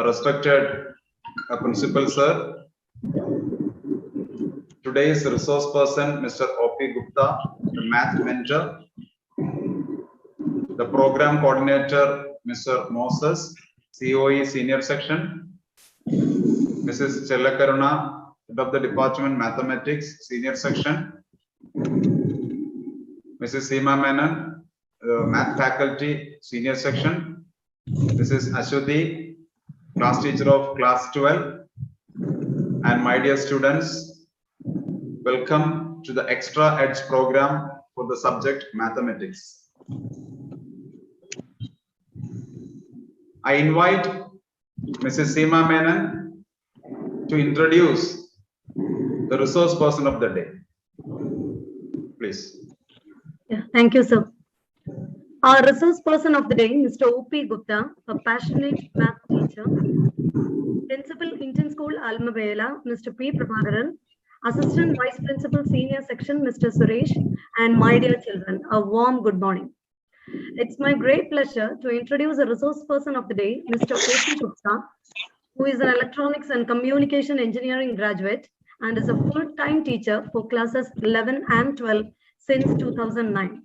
Respected Principal Sir, today's resource person, Mr. O.P. Gupta, the math mentor, the program coordinator, Mr. Moses, COE Senior Section, Mrs. Chellakaruna, Head of the Department Mathematics Senior Section, Mrs. Seema Menon, Math Faculty Senior Section, Mrs. Ashwati, Class Teacher of Class 12, and my dear students, welcome to the Extra Edge program for the subject Mathematics. I invite Mrs. Seema Menon to introduce the resource person of the day. Please. Yeah, thank you, sir. Our resource person of the day, Mr. O.P. Gupta, a passionate math teacher, Principal Indian School Almabela, Mr. P. Prabhakaran, Assistant Vice Principal Senior Section, Mr. Suresh, and my dear children, a warm good morning. It's my great pleasure to introduce a resource person of the day, Mr. O.P. Gupta, who is an electronics and communication engineering graduate and is a full-time teacher for classes 11 and 12 since 2009.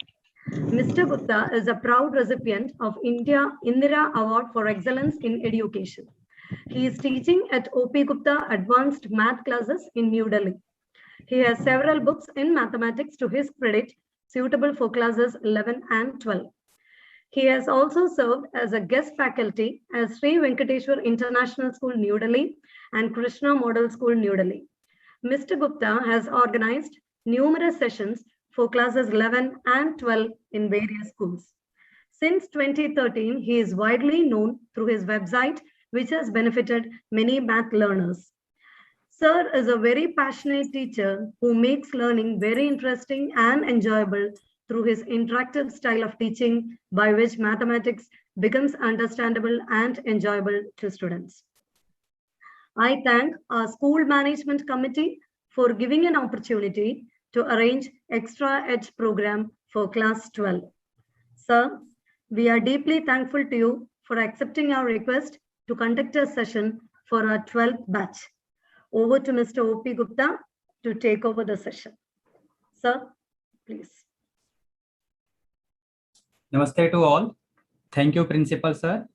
Mr. Gupta is a proud recipient of Indira Award for Excellence in Education. He is teaching at O.P. Gupta Advanced Math classes in New Delhi. He has several books in mathematics to his credit, suitable for classes 11 and 12. He has also served as a guest faculty at Sri Venkateshwar International School, New Delhi, and Krishna Model School, New Delhi. Mr. Gupta has organized numerous sessions for classes 11 and 12 in various schools. Since 2013, he is widely known through his website, which has benefited many math learners. Sir is a very passionate teacher who makes learning very interesting and enjoyable through his interactive style of teaching, by which mathematics becomes understandable and enjoyable to students. I thank our school management committee for giving an opportunity to arrange Extra Edge program for class 12. Sir, we are deeply thankful to you for accepting our request to conduct a session for our 12th batch. Over to Mr. O.P. Gupta to take over the session. Sir, please. Namaste to all. Thank you, Principal Sir,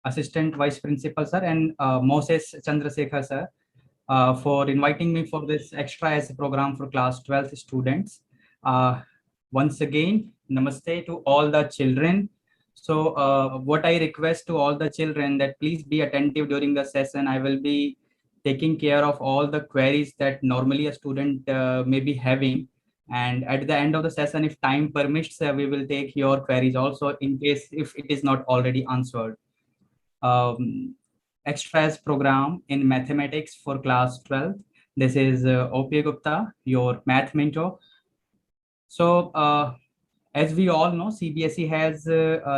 Assistant Vice Principal Sir, and Moses Chandrasekhar Sir for inviting me for this Extra Edge program for class 12 students. Once again, namaste to all the children. So what I request to all the children that please be attentive during the session. I will be taking care of all the queries that normally a student may be having. And at the end of the session, if time permits, we will take your queries also in case if it is not already answered. Extra Edge program in mathematics for class 12. This is O.P. Gupta, your math mentor. So as we all know, CBSE has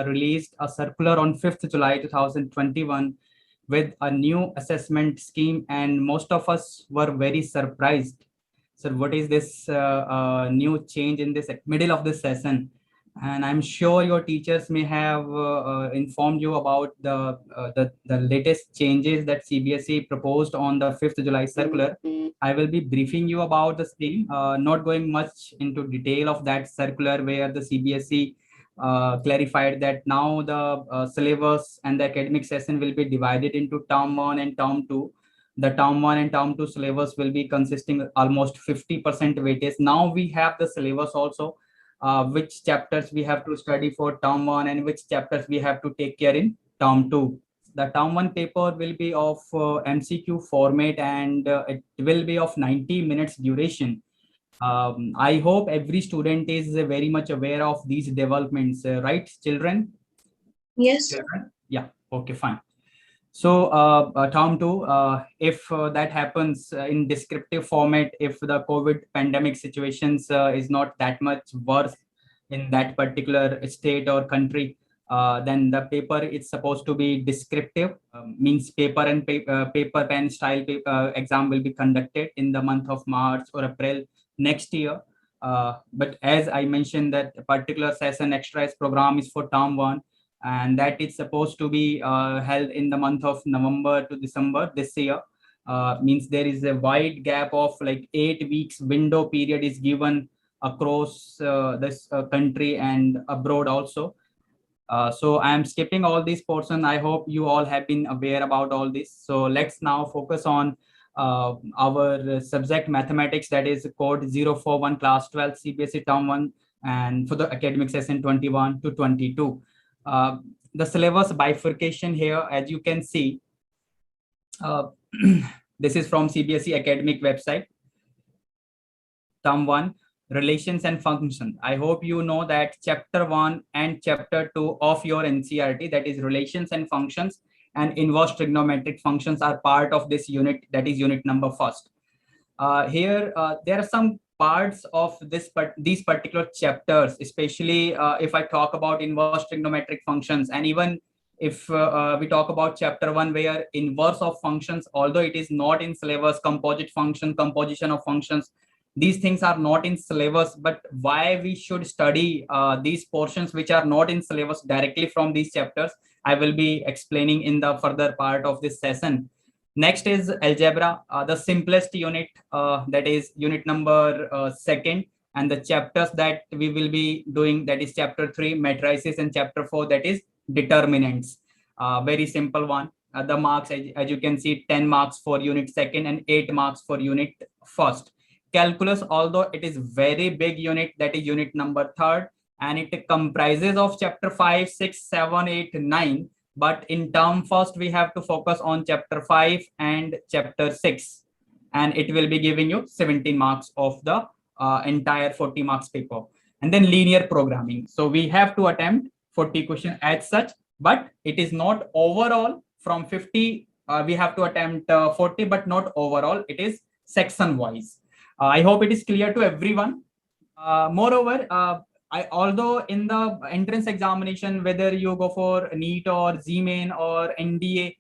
released a circular on 5th July 2021 with a new assessment scheme, and most of us were very surprised. So what is this new change in this middle of the session? And I'm sure your teachers may have informed you about the latest changes that CBSE proposed on the 5th July circular. I will be briefing you about the same, not going much into detail of that circular, where the CBSE clarified that now the syllabus and the academic session will be divided into term 1 and term 2. The term 1 and term 2 syllabus will be consisting almost 50% weightage. Now we have the syllabus also, which chapters we have to study for term 1 and which chapters we have to take care in term 2. The term 1 paper will be of MCQ format, and it will be of 90 minutes duration. I hope every student is very much aware of these developments, right, children? Yes. Children? Yeah, okay, fine. So term 2, if that happens in descriptive format, if the COVID pandemic situations is not that much worse in that particular state or country, then the paper is supposed to be descriptive, means paper and paper pen style exam will be conducted in the month of March or April next year. But as I mentioned, that particular session Extra Edge program is for term 1. and that is supposed to be held in the month of November to December this year. Means there is a wide gap of like 8 weeks window period is given across this country and abroad also. So I am skipping all these portions. I hope you all have been aware about all this. So let's now focus on our subject mathematics, that is code 041 class 12 CBSE term 1 and for the academic session 21 to 22. The syllabus bifurcation here, as you can see, this is from CBSE academic website. Term 1, relations and functions. I hope you know that chapter 1 and chapter 2 of your NCERT, that is relations and functions and inverse trigonometric functions, are part of this unit, that is unit number first. Here there are some parts of these particular chapters, especially if I talk about inverse trigonometric functions, and even if we talk about chapter 1 where inverse of functions, although it is not in syllabus, composite function, composition of functions, these things are not in syllabus, but why we should study these portions which are not in syllabus directly from these chapters, I will be explaining in the further part of this session. Next is algebra, the simplest unit, that is unit number 2nd, and the chapters that we will be doing, that is chapter 3 matrices and chapter 4, that is determinants. Very simple one. The marks, as you can see, 10 marks for unit 2nd and 8 marks for unit 1st. Calculus, although it is very big unit, that is unit number 3rd, and it comprises of chapter 5, 6, 7, 8, 9. But in term first, we have to focus on chapter 5 and chapter 6, and it will be giving you 17 marks of the entire 40 marks paper. And then linear programming. So we have to attempt 40 questions as such, but it is not overall from 50. We have to attempt 40, but not overall. It is section wise. I hope it is clear to everyone. Moreover, although in the entrance examination, whether you go for NEET or ZMain or NDA,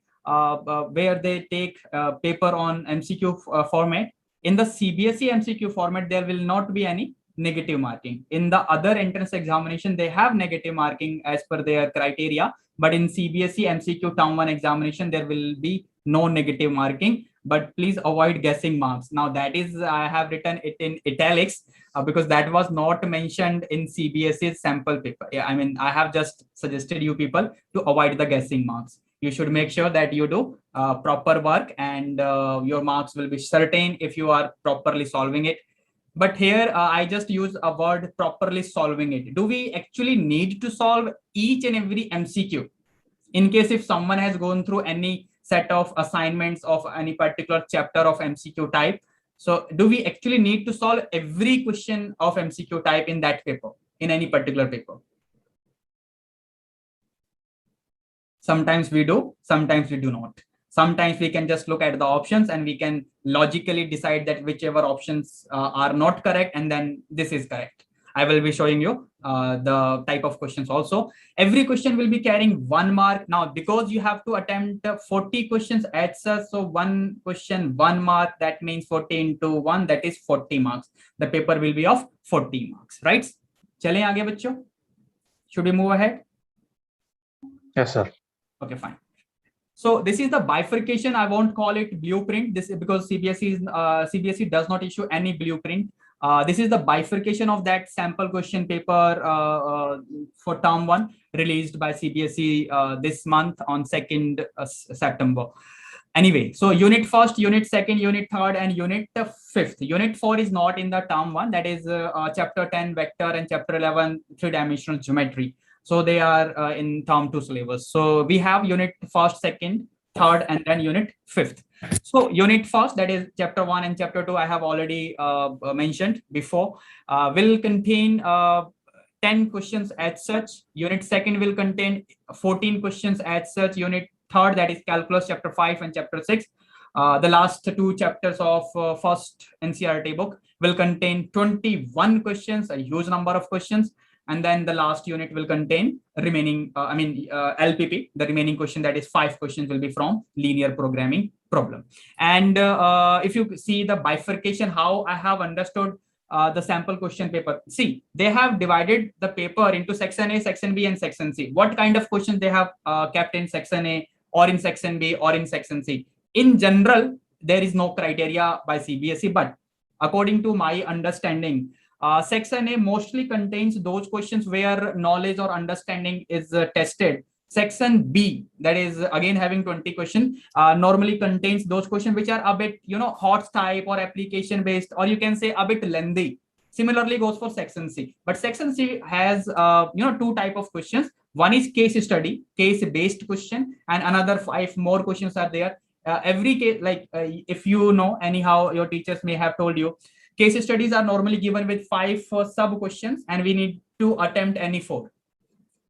where they take paper on MCQ format, in the CBSE MCQ format, there will not be any negative marking. In the other entrance examination, they have negative marking as per their criteria, but in CBSE MCQ term 1 examination, there will be no negative marking. But please avoid guessing marks. Now that is, I have written it in italics because that was not mentioned in CBSE's sample paper. Yeah, I mean, I have just suggested you people to avoid the guessing marks. You should make sure that you do proper work, and your marks will be certain if you are properly solving it. But here I just use a word, properly solving it. Do we actually need to solve each and every MCQ? In case if someone has gone through any set of assignments of any particular chapter of MCQ type, so do we actually need to solve every question of MCQ type in that paper, in any particular paper? Sometimes we do, sometimes we do not. Sometimes we can just look at the options and we can logically decide that whichever options are not correct, and then this is correct. I will be showing you the type of questions also. Every question will be carrying 1 mark. Now, because you have to attempt 40 questions at such, so one question, 1 mark, that means 40 into 1, that is 40 marks. The paper will be of 40 marks, right? Chale aage bachcho. Should we move ahead? Yes, sir. Okay, fine. So this is the bifurcation. I won't call it blueprint. This is because CBSE does not issue any blueprint. This is the bifurcation of that sample question paper for term 1 released by CBSE this month on 2nd September. Anyway, so unit 1st, unit 2nd, unit 3rd, and unit 5th. Unit 4 is not in the term 1. That is chapter 10 vector and chapter 11 3-dimensional geometry. So they are in term 2 syllabus. So we have unit 1st, 2nd, 3rd, and then unit 5th. So unit 1st, that is chapter 1 and chapter 2, I have already mentioned before, will contain 10 questions as such. Unit 2nd will contain 14 questions as such. Unit 3rd, that is calculus chapter 5 and chapter 6. The last 2 chapters of first NCERT book will contain 21 questions, a huge number of questions. And then the last unit will contain remaining, LPP, the remaining question, that is 5 questions will be from linear programming problem. And if you see the bifurcation, how I have understood the sample question paper. See, they have divided the paper into section A, section B, and section C. What kind of questions they have kept in section A or in section B or in section C? In general, there is no criteria by CBSE, but according to my understanding, section A mostly contains those questions where knowledge or understanding is tested. Section B, that is again having 20 questions, normally contains those questions which are a bit, hot type or application based, or you can say a bit lengthy. Similarly goes for section C, but section C has, two type of questions. One is case study, case based question, and another 5 more questions are there. Every case, if you know, anyhow, your teachers may have told you, case studies are normally given with 5 sub questions, and we need to attempt any 4.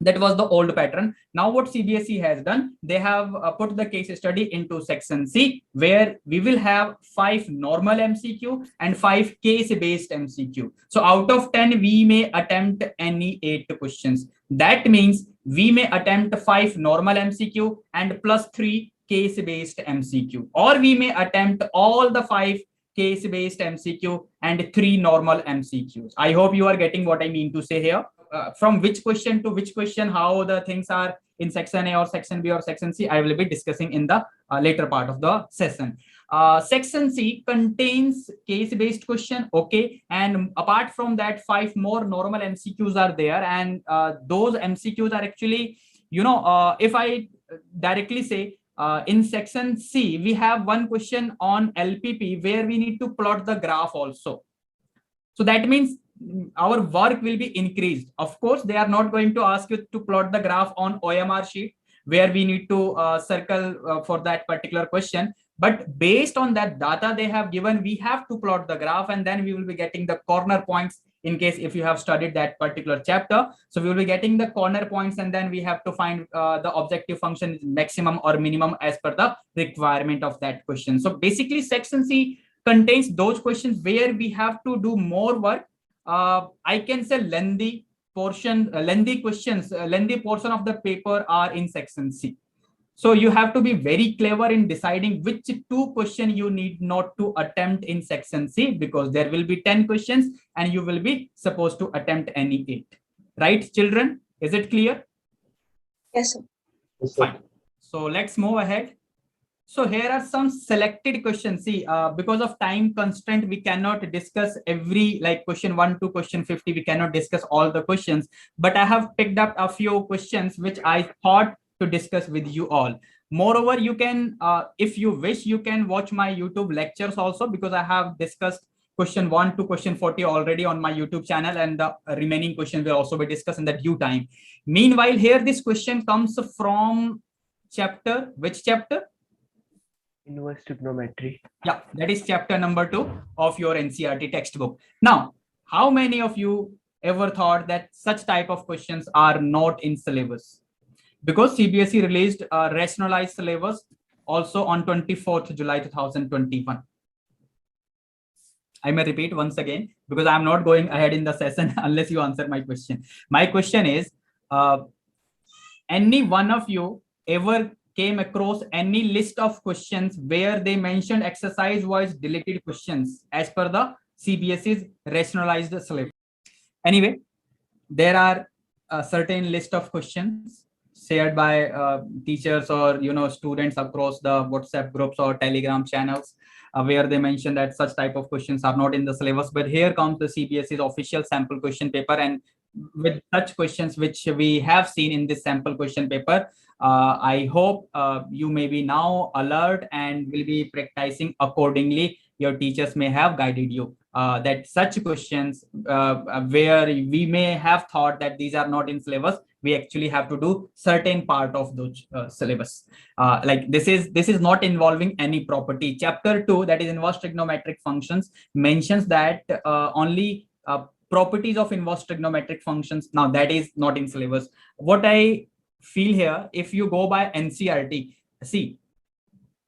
That was the old pattern. Now what CBSE has done, they have put the case study into section C, where we will have 5 normal MCQ and 5 case-based MCQ. So out of 10, we may attempt any 8 questions. That means we may attempt 5 normal MCQ and plus 3 case-based MCQ, or we may attempt all the 5 case-based MCQ and 3 normal MCQs. I hope you are getting what I mean to say here. From which question to which question, how the things are in section A or section B or section C, I will be discussing in the later part of the session. Section C contains case-based question, okay, and apart from that, 5 more normal MCQs are there, and those MCQs are actually, if I directly say, in section C, we have one question on LPP where we need to plot the graph also. So that means our work will be increased. Of course, they are not going to ask you to plot the graph on OMR sheet where we need to circle for that particular question. But based on that data they have given, we have to plot the graph, and then we will be getting the corner points in case if you have studied that particular chapter. So we will be getting the corner points, and then we have to find the objective function maximum or minimum as per the requirement of that question. So basically, section C contains those questions where we have to do more work. I can say lengthy portion, lengthy questions, lengthy portion of the paper are in section C. So you have to be very clever in deciding which 2 questions you need not to attempt in section C, because there will be 10 questions and you will be supposed to attempt any 8. Right, children? Is it clear? Yes, sir. Fine. So let's move ahead. So here are some selected questions. See, because of time constraint, we cannot discuss every, like question 1 to question 50. We cannot discuss all the questions, but I have picked up a few questions which I thought to discuss with you all. Moreover, you can, if you wish, you can watch my YouTube lectures also, because I have discussed question 1 to question 40 already on my YouTube channel, and the remaining questions will also be discussed in the due time. Meanwhile, here this question comes from chapter, which chapter? Inverse trigonometry. Yeah, that is chapter number 2 of your NCERT textbook. Now, how many of you ever thought that such type of questions are not in syllabus? Because CBSE released a rationalized syllabus also on 24th July 2021. I may repeat once again, because I'm not going ahead in the session unless you answer my question. My question is, any one of you ever came across any list of questions where they mentioned exercise-wise deleted questions as per the CBSE's rationalized syllabus? Anyway, there are a certain list of questions shared by teachers or students across the WhatsApp groups or Telegram channels, where they mention that such type of questions are not in the syllabus. But here comes the CBSE's official sample question paper, and with such questions which we have seen in this sample question paper, I hope you may be now alert and will be practicing accordingly. Your teachers may have guided you that such questions where we may have thought that these are not in syllabus, we actually have to do certain part of those syllabus. Like this is not involving any property. Chapter 2, that is inverse trigonometric functions, mentions that only properties of inverse trigonometric functions. Now that is not in syllabus. What I feel here, if you go by NCERT, see,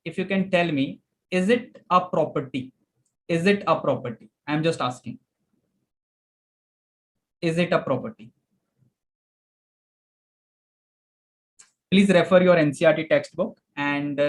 if you can tell me, is it a property? Is it a property? I'm just asking. Is it a property? please refer your NCERT textbook, and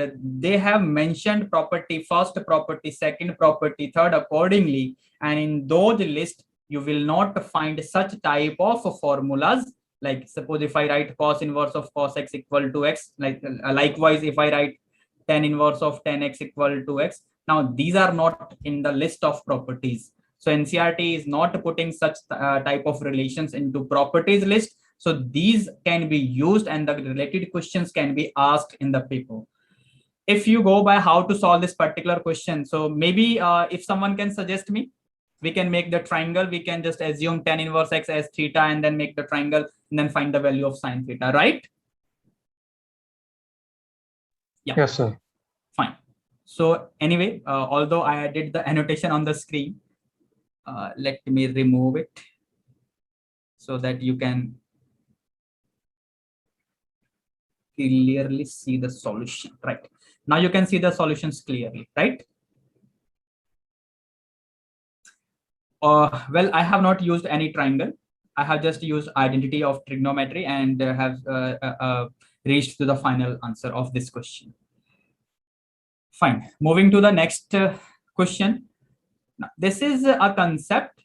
they have mentioned property first, property second, property third accordingly. And in those lists, you will not find such type of formulas. Like suppose if I write cos inverse of cos x equal to x, like likewise if I write tan inverse of tan x equal to x. Now these are not in the list of properties. So NCERT is not putting such type of relations into properties list. So these can be used and the related questions can be asked in the paper. If you go by how to solve this particular question, so maybe if someone can suggest me, we can make the triangle. We can just assume tan inverse x as theta and then make the triangle and then find the value of sine theta, right? Yeah. Yes, sir. Fine. So anyway, although I did the annotation on the screen, let me remove it so that you can clearly see the solution. Right. Now you can see the solutions clearly, right? Well, I have not used any triangle. I have just used identity of trigonometry and have reached to the final answer of this question. Fine. Moving to the next question. Now, this is a concept,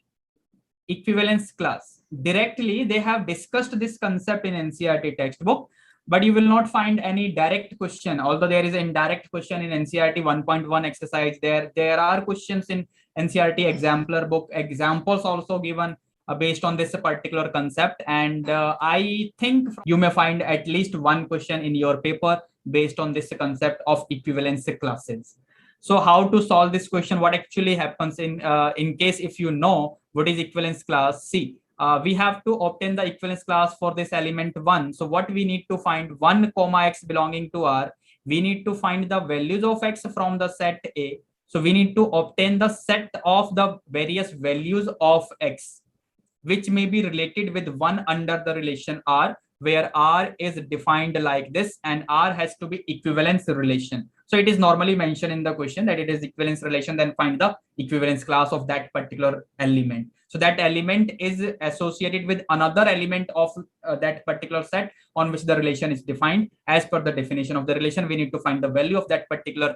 equivalence class. Directly, they have discussed this concept in NCERT textbook, but you will not find any direct question. Although there is an indirect question in NCERT 1.1 exercise, there are questions in NCERT exemplar book, examples also given based on this particular concept. And I think you may find at least one question in your paper based on this concept of equivalence classes. So how to solve this question? What actually happens in case if you know what is equivalence class? See, we have to obtain the equivalence class for this element 1. So what we need to find 1 comma x belonging to R. We need to find the values of x from the set A. So we need to obtain the set of the various values of x, which may be related with 1 under the relation R, where R is defined like this and R has to be equivalence relation. So it is normally mentioned in the question that it is equivalence relation, then find the equivalence class of that particular element. So that element is associated with another element of that particular set on which the relation is defined. As per the definition of the relation, we need to find the value of that particular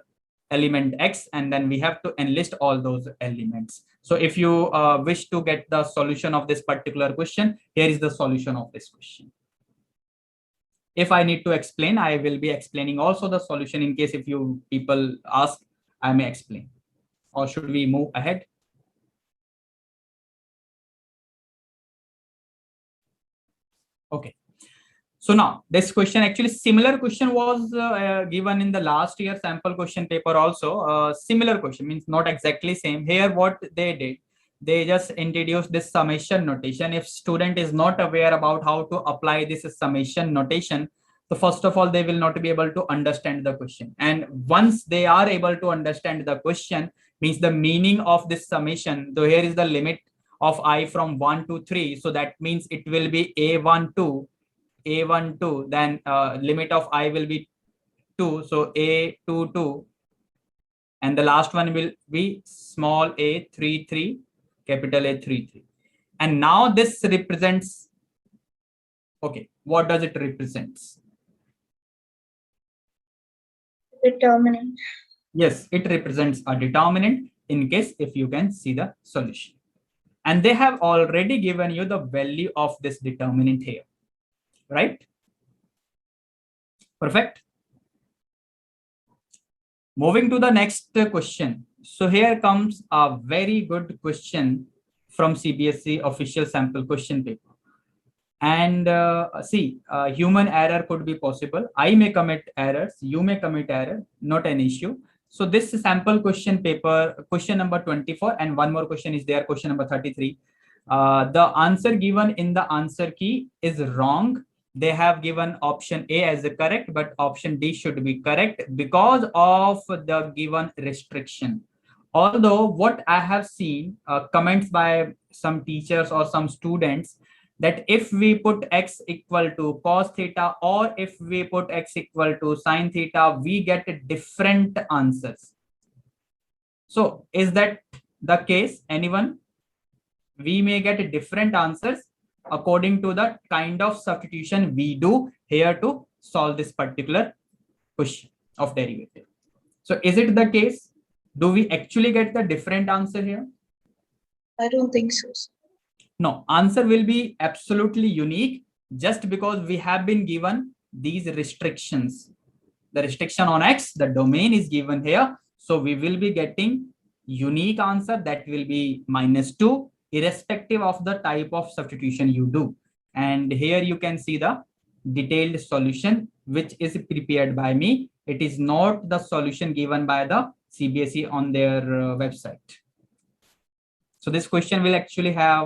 element x, and then we have to enlist all those elements. So if you wish to get the solution of this particular question, here is the solution of this question. If I need to explain, I will be explaining also the solution. In case if you people ask, I may explain. Or should we move ahead? Okay. So now this question, actually similar question was given in the last year sample question paper also. Similar question, means not exactly same. Here what they did, they just introduced this summation notation. If student is not aware about how to apply this summation notation, so first of all, they will not be able to understand the question. And once they are able to understand the question, means the meaning of this summation. So here is the limit of I from 1 to 3. So that means it will be A12, A12, then limit of I will be 2. So A22, and the last one will be small a33, capital A33. And now this represents, okay, what does it represents? Determinant. Yes, it represents a determinant in case if you can see the solution. And they have already given you the value of this determinant here, right? Perfect. Moving to the next question. So here comes a very good question from CBSE official sample question paper. And see, human error could be possible. I may commit errors, you may commit error, not an issue. So this sample question paper, question number 24, and one more question is there, question number 33. The answer given in the answer key is wrong. They have given option A as the correct, but option D should be correct because of the given restriction. Although what I have seen comments by some teachers or some students, that if we put x equal to cos theta or if we put x equal to sine theta, we get different answers. So is that the case? Anyone? We may get different answers according to the kind of substitution we do here to solve this particular question of derivative. So is it the case? Do we actually get the different answer here? I don't think so, sir. No, answer will be absolutely unique just because we have been given these restrictions. The restriction on X, the domain is given here. So we will be getting unique answer that will be -2 irrespective of the type of substitution you do. And here you can see the detailed solution which is prepared by me. It is not the solution given by the CBSE on their website. So this question will actually have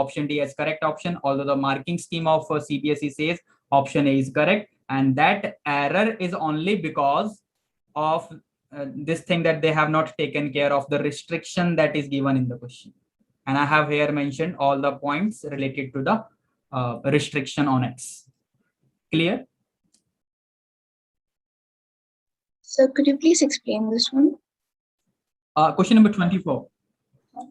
option D as correct option, although the marking scheme of CBSE says option A is correct. And that error is only because of this thing that they have not taken care of the restriction that is given in the question. And I have here mentioned all the points related to the restriction on X. Clear? Sir, could you please explain this one? Question number 24.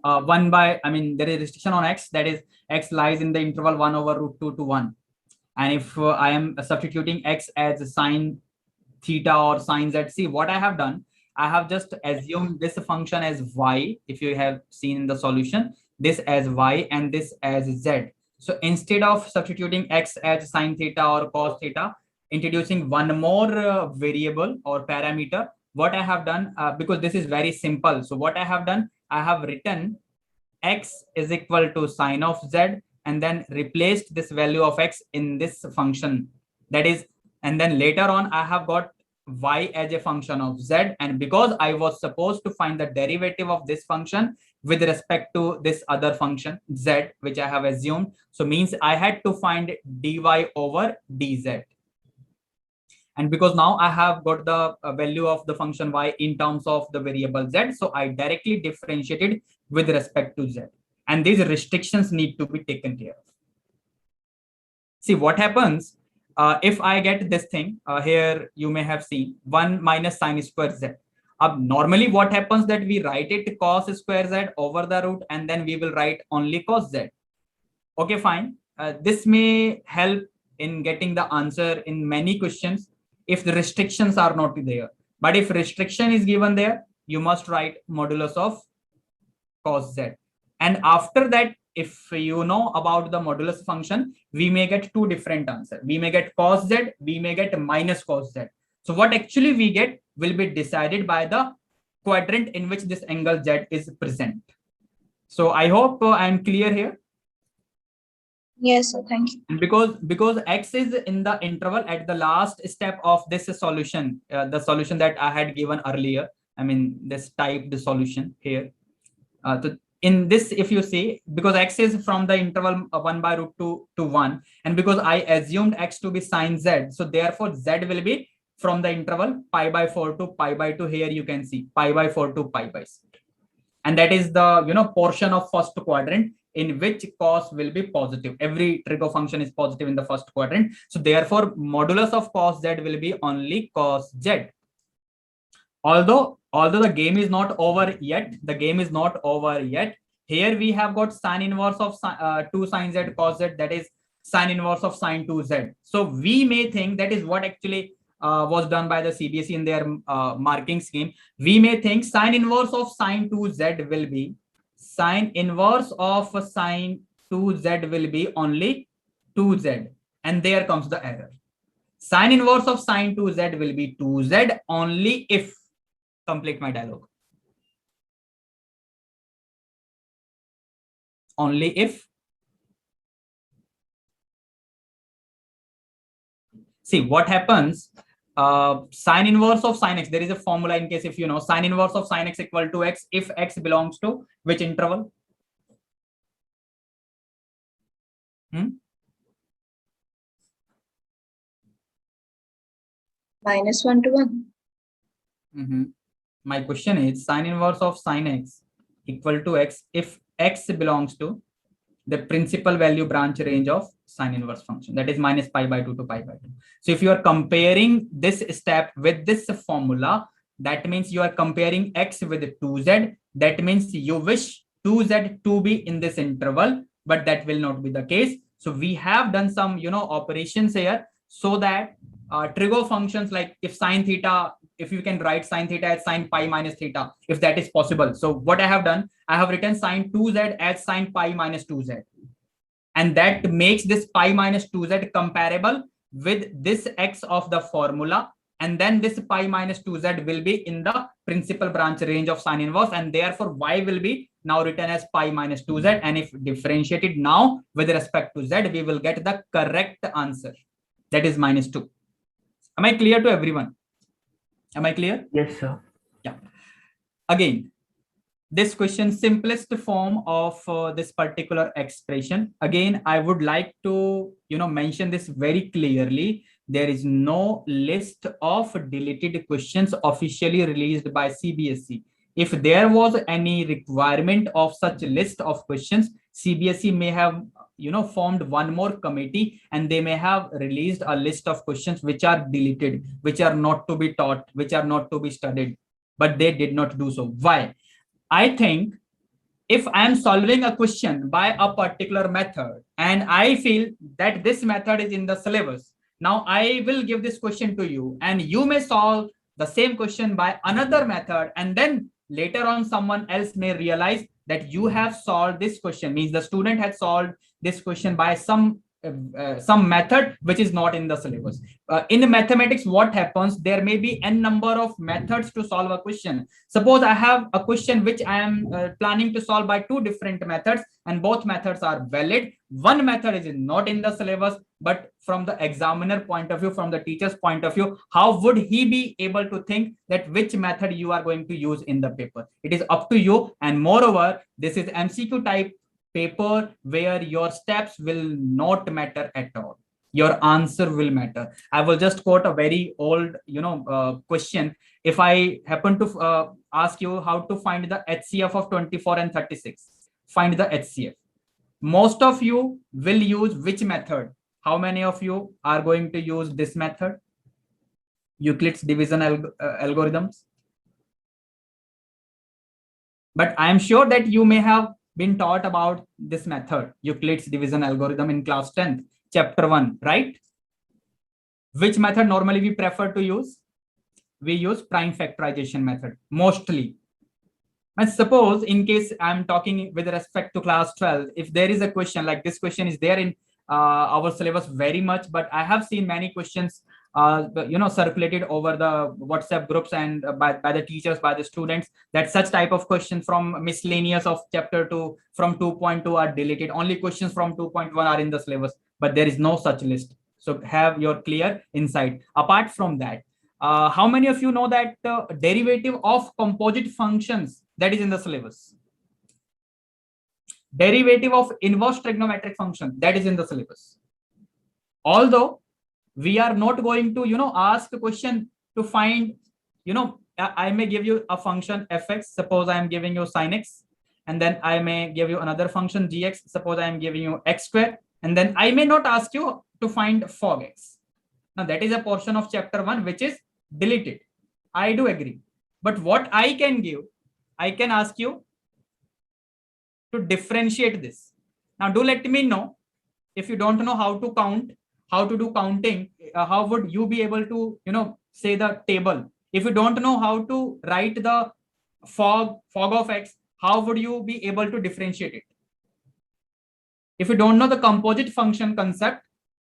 There is restriction on X, that is X lies in the interval 1/√2 to 1. And if I am substituting X as sine theta or sine Z, see what I have done, I have just assumed this function as Y. If you have seen in the solution, this as Y and this as Z. So instead of substituting X as sine theta or cos theta, introducing one more variable or parameter, what I have done, because this is very simple. So what I have done, I have written X is equal to sine of Z and then replaced this value of X in this function. That is, and then later on, I have got Y as a function of Z. And because I was supposed to find the derivative of this function with respect to this other function Z, which I have assumed. So means I had to find dy over dz. And because now I have got the value of the function y in terms of the variable z, so I directly differentiated with respect to z. And these restrictions need to be taken care of. See what happens if I get this thing here, you may have seen 1 minus sine square z. Normally what happens that we write it cos square z over the root and then we will write only cos z. Okay, fine. This may help in getting the answer in many questions if the restrictions are not there. But if restriction is given there, you must write modulus of cos z. And after that, if you know about the modulus function, we may get two different answers. We may get cos z, we may get minus cos z. So what actually we get will be decided by the quadrant in which this angle z is present. So I hope I am clear here. Yes, sir. Thank you. And because X is in the interval at the last step of this solution, the solution that I had given earlier, I mean, this typed solution here. So in this, if you see, because X is from the interval 1/√2 to 1, and because I assumed X to be sine Z, so therefore Z will be from the interval pi/4 to pi/2. Here you can see pi/4 to pi/6. And that is the portion of first quadrant in which cos will be positive. Every trig function is positive in the first quadrant. So therefore, modulus of cos z will be only cos z. Although the game is not over yet, Here we have got sine inverse of 2 sine z cos z, that is sine inverse of sine 2z. So we may think that is what actually was done by the CBSE in their marking scheme. We may think sine inverse of sine 2z will be sine inverse of sine 2z will be only 2z, and there comes the error. Sine inverse of sine 2z will be 2z only if, complete my dialogue, only if, see what happens, sine inverse of sine x, there is a formula in case if you know, sine inverse of sine x equal to x if x belongs to which interval? -1 to 1. My question is sine inverse of sine x equal to x if x belongs to the principal value branch range of sine inverse function, that is -pi/2 to pi/2. So if you are comparing this step with this formula, that means you are comparing x with 2z. That means you wish 2z to be in this interval, but that will not be the case. So we have done some operations here so that trigo functions, like if sine theta, if you can write sine theta as sine pi minus theta, if that is possible. So what I have done, I have written sine 2z as sine pi minus 2z. And that makes this pi minus 2z comparable with this x of the formula. And then this pi minus 2z will be in the principal branch range of sine inverse. And therefore, y will be now written as pi minus 2z. And if differentiated now with respect to z, we will get the correct answer. That is minus 2. Am I clear to everyone? Am I clear? Yes, sir. Yeah. Again, this question, simplest form of this particular expression. Again, I would like to, mention this very clearly. There is no list of deleted questions officially released by CBSE. If there was any requirement of such a list of questions, CBSE may have formed one more committee, and they may have released a list of questions which are deleted, which are not to be taught, which are not to be studied, but they did not do so. Why? I think if I am solving a question by a particular method and I feel that this method is in the syllabus, now I will give this question to you and you may solve the same question by another method, and then later on someone else may realize that you have solved this question, means the student had solved this question by some method which is not in the syllabus. In mathematics, what happens, there may be n number of methods to solve a question. Suppose I have a question which I am planning to solve by two different methods, and both methods are valid. One method is not in the syllabus, but from the examiner point of view, from the teacher's point of view, how would he be able to think that which method you are going to use in the paper? It is up to you. And moreover, this is MCQ type paper where your steps will not matter at all. Your answer will matter. I will just quote a very old, question. If I happen to ask you how to find the HCF of 24 and 36, find the HCF. Most of you will use which method? How many of you are going to use this method? Euclid's division algorithms. But I am sure that you may have been taught about this method, Euclid's division algorithm, in class 10th, chapter 1, right? Which method normally we prefer to use? We use prime factorization method, mostly. And suppose, in case I'm talking with respect to class 12, if there is a question like this question is there in our syllabus very much, but I have seen many questions circulated over the WhatsApp groups and by the teachers, by the students, that such type of questions from miscellaneous of chapter 2 from 2.2 are deleted. Only questions from 2.1 are in the syllabus, but there is no such list. So have your clear insight. Apart from that, how many of you know that derivative of composite functions that is in the syllabus? Derivative of inverse trigonometric function that is in the syllabus. Although we are not going to, ask a question to find, I may give you a function fx. Suppose I am giving you sin x, and then I may give you another function gx. Suppose I am giving you x square, and then I may not ask you to find fog x. Now that is a portion of chapter 1 which is deleted. I do agree. But what I can give, I can ask you to differentiate this. Now do let me know, if you don't know how to count, how to do counting, how would you be able to, say the table? If you don't know how to write the fog of x, how would you be able to differentiate it? If you don't know the composite function concept,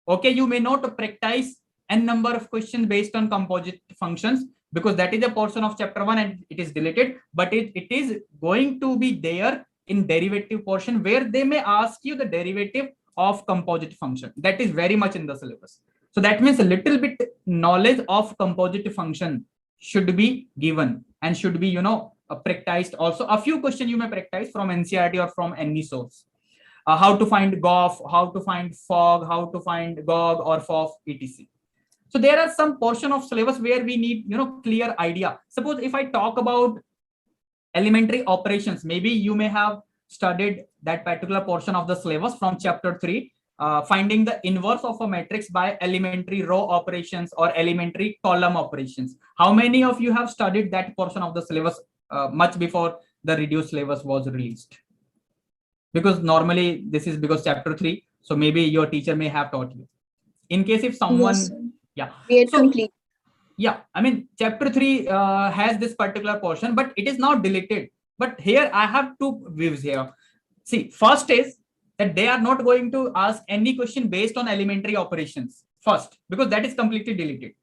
okay, you may not practice n number of questions based on composite functions, because that is a portion of chapter 1 and it is deleted, but it is going to be there in derivative portion where they may ask you the derivative of composite function. That is very much in the syllabus. So that means a little bit knowledge of composite function should be given and should be, practiced also. A few questions you may practice from NCERT or from any source. How to find GOF, how to find fog, how to find GOG or FOF, etc. So there are some portion of syllabus where we need, clear idea. Suppose if I talk about elementary operations, maybe you may have studied that particular portion of the syllabus from chapter 3, finding the inverse of a matrix by elementary row operations or elementary column operations. How many of you have studied that portion of the syllabus much before the reduced syllabus was released? Because normally this is because chapter 3, so maybe your teacher may have taught you. In case if someone Yeah. We had So, complete. yeah, I mean, chapter 3 has this particular portion, but it is not deleted. But here I have two views here. See, first is that they are not going to ask any question based on elementary operations first, because that is completely deleted.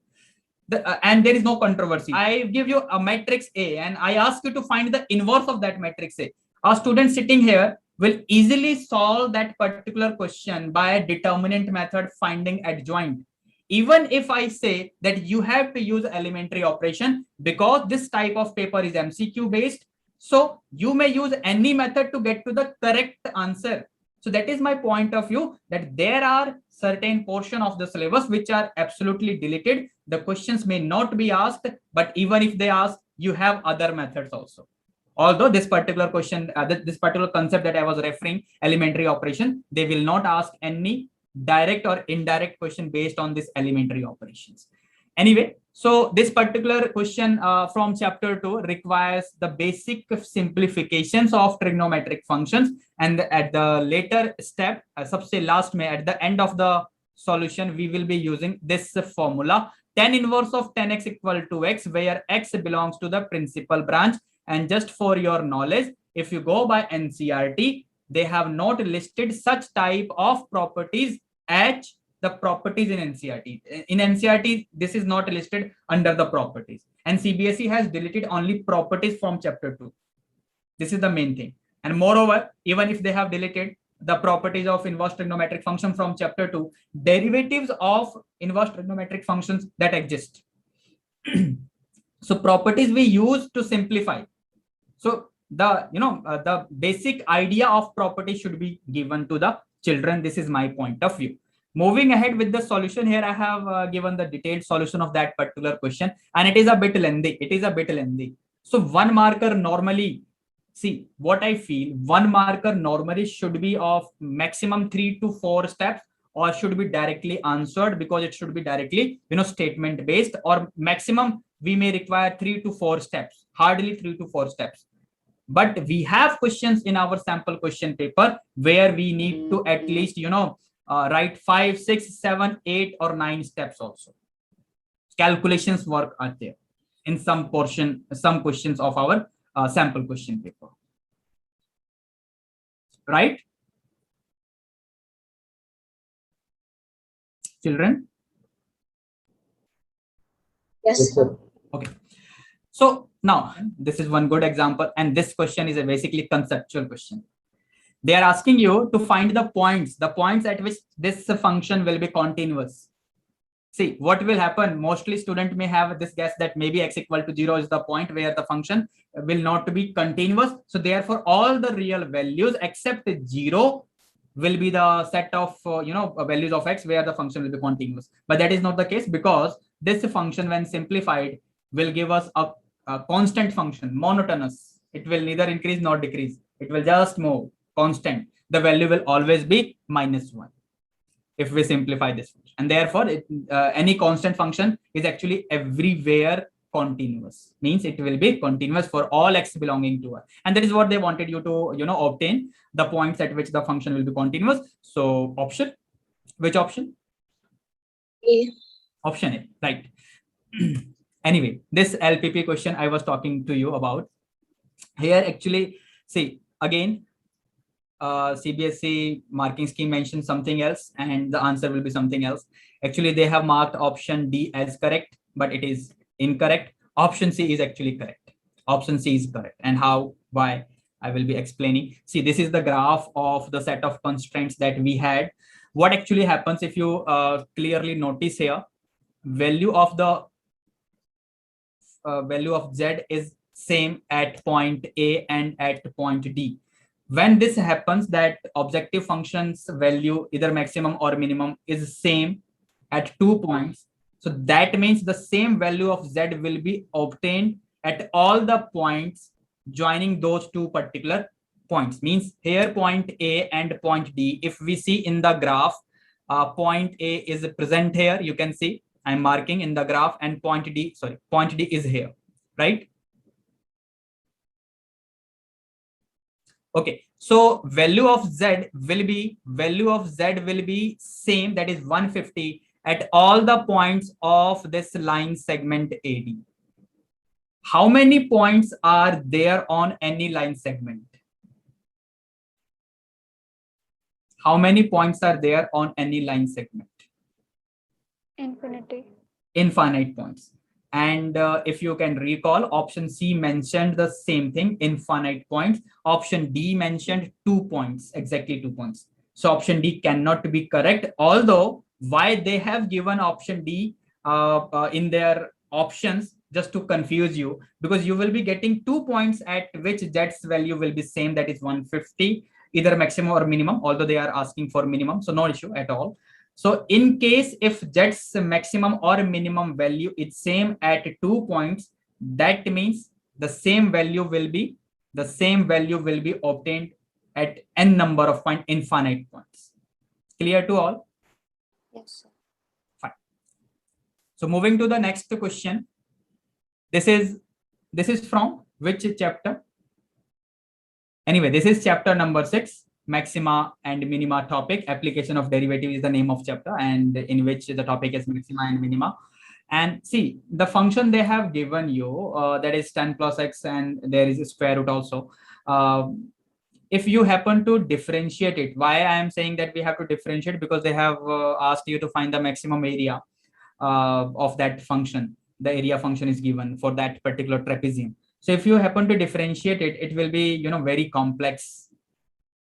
And there is no controversy. I give you a matrix A and I ask you to find the inverse of that matrix A. A student sitting here will easily solve that particular question by a determinant method finding adjoint. Even if I say that you have to use elementary operation, because this type of paper is MCQ based, so you may use any method to get to the correct answer. So that is my point of view, that there are certain portion of the syllabus which are absolutely deleted. The questions may not be asked, but even if they ask, you have other methods also. Although this particular question, this particular concept that I was referring, elementary operation, they will not ask any direct or indirect question based on this elementary operations. Anyway, so this particular question from chapter 2 requires the basic simplifications of trigonometric functions, and at the later step, सबसे last में, at the end of the solution, we will be using this formula, tan inverse of 10x equal to x, where x belongs to the principal branch. And just for your knowledge, if you go by NCERT, they have not listed such type of properties as the properties in NCERT. In NCERT, this is not listed under the properties, and CBSE has deleted only properties from chapter 2. This is the main thing. And moreover, even if they have deleted the properties of inverse trigonometric function from chapter 2, derivatives of inverse trigonometric functions that exist. So properties we use to simplify. So the the basic idea of property should be given to the children. This is my point of view. Moving ahead with the solution, here I have given the detailed solution of that particular question, and it is a bit lengthy. So one marker normally, see what I feel, one marker normally should be of maximum 3 to 4 steps, or should be directly answered, because it should be directly statement based, or maximum we may require 3 to 4 steps, hardly 3 to 4 steps. But we have questions in our sample question paper where we need to at least write 5, 6, 7, 8 or 9 steps also. Calculations work are there in some questions of our sample question paper, right, children? Yes, sir. Okay, so now this is one good example, and this question is a basically conceptual question. They are asking you to find the points at which this function will be continuous. See what will happen. Mostly student may have this guess that maybe x equal to 0 is the point where the function will not be continuous. So therefore all the real values except 0 will be the set of values of x where the function will be continuous. But that is not the case, because this function when simplified will give us a constant function, monotonous. It will neither increase nor decrease. It will just move constant. The value will always be -1 if we simplify this function. And therefore any constant function is actually everywhere continuous, means it will be continuous for all x belonging to R. And that is what they wanted you to obtain, the points at which the function will be continuous. So option, which option? A. Option A, right. Anyway, this LPP question I was talking to you about here, actually, see again, CBSE marking scheme mentioned something else and the answer will be something else. Actually, they have marked option D as correct, but it is incorrect. Option C is actually correct. Option C is correct. And how, why, I will be explaining. See, this is the graph of the set of constraints that we had. What actually happens, if you clearly notice here, value of Z is same at point A and at point D. When this happens, that objective function's value, either maximum or minimum, is same at 2 points. So that means the same value of Z will be obtained at all the points joining those two particular points. Means here point A and point D, if we see in the graph, point A is present here, you can see I'm marking in the graph, and point D is here, right? Okay, so value of Z will be same, that is 150, at all the points of this line segment AD. How many points are there on any line segment? How many points are there on any line segment? Infinity. Infinite points. And if you can recall, option C mentioned the same thing, infinite points. Option D mentioned 2 points, exactly 2 points. So option D cannot be correct, although why they have given option D in their options just to confuse you, because you will be getting 2 points at which Z's value will be same, that is 150, either maximum or minimum, although they are asking for minimum, so no issue at all. So in case if Z's maximum or minimum value is same at 2 points, that means the same value will be obtained at n number of infinite points. Clear to all? Yes, sir. Fine. So moving to the next question. This is from which chapter? Anyway, this is chapter number 6. Maxima and minima topic. Application of derivative is the name of chapter, and in which the topic is maxima and minima. And see, the function they have given you, that is 10 plus x, and there is a square root also. If you happen to differentiate it, why I am saying that we have to differentiate, because they have asked you to find the maximum area of that function. The area function is given for that particular trapezium. So if you happen to differentiate it, it will be, very complex.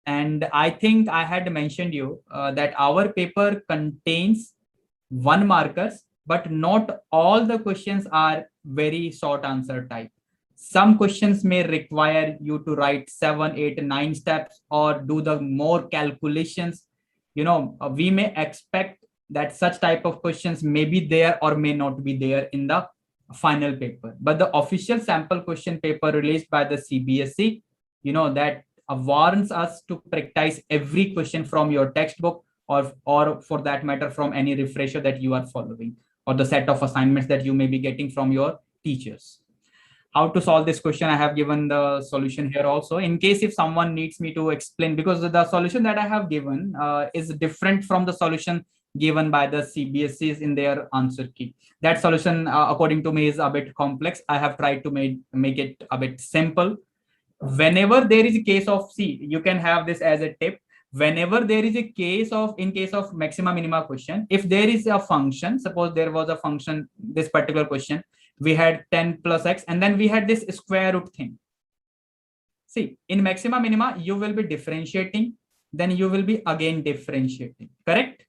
And I think I had mentioned you that our paper contains 1 markers, but not all the questions are very short answer type. Some questions may require you to write 7, 8, 9 steps or do the more calculations. We may expect that such type of questions may be there or may not be there in the final paper. But the official sample question paper released by the CBSE, that warns us to practice every question from your textbook, or for that matter from any refresher that you are following, or the set of assignments that you may be getting from your teachers. How to solve this question, I have given the solution here also, in case if someone needs me to explain, because the solution that I have given is different from the solution given by the CBSEs in their answer key. That solution, according to me, is a bit complex. I have tried to make it a bit simple. Whenever there is a case of, see, you can have this as a tip. Whenever there is a case of, in case of maxima minima question, if there is a function, suppose there was a function, this particular question, we had 10 plus x, and then we had this square root thing. See, in maxima minima, you will be differentiating, then you will be again differentiating, correct?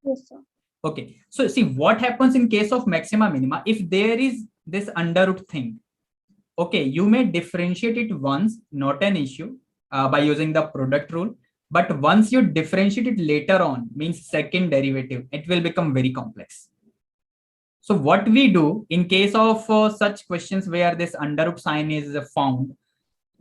Yes, sir. Okay, so see what happens in case of maxima minima. If there is this under root thing, okay, you may differentiate it once, not an issue, by using the product rule. But once you differentiate it later on, means second derivative, it will become very complex. So what we do in case of such questions where this under root sign is found,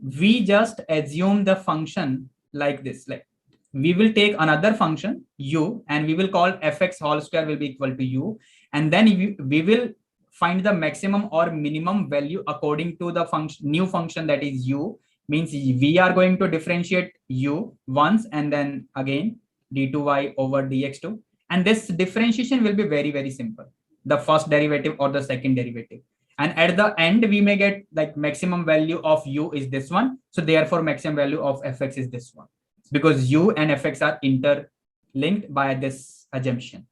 we just assume the function like this. Like, we will take another function u, and we will call fx whole square will be equal to u, and then we will find the maximum or minimum value according to the new function, that is u. Means we are going to differentiate u once, and then again d2y over dx2, and this differentiation will be very, very simple, the first derivative or the second derivative, and at the end we may get like maximum value of u is this one, so therefore maximum value of fx is this one, because u and fx are interlinked by this assumption.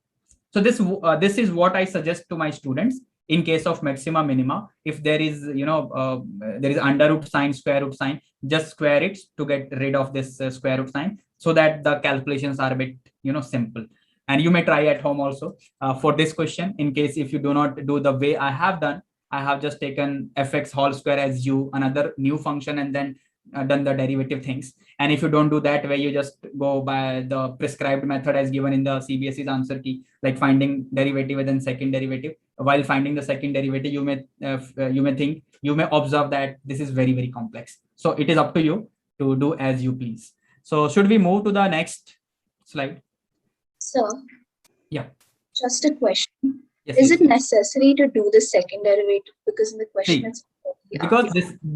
So this is what I suggest to my students in case of maxima minima. If there is there is under root sign, square root sign, just square it to get rid of this square root sign, so that the calculations are a bit simple. And you may try at home also for this question. In case if you do not do the way I have done, I have just taken fx whole square as u, another new function, and then done the derivative things. And if you don't do that way, you just go by the prescribed method as given in the CBSE's answer key, like finding derivative and then second derivative. While finding the second derivative, you may observe that this is very, very complex. So it is up to you to do as you please. So should we move to the next slide? Sir. Yeah. Just a question. Yes, Is yes. it necessary to do the second derivative? Because in the question it's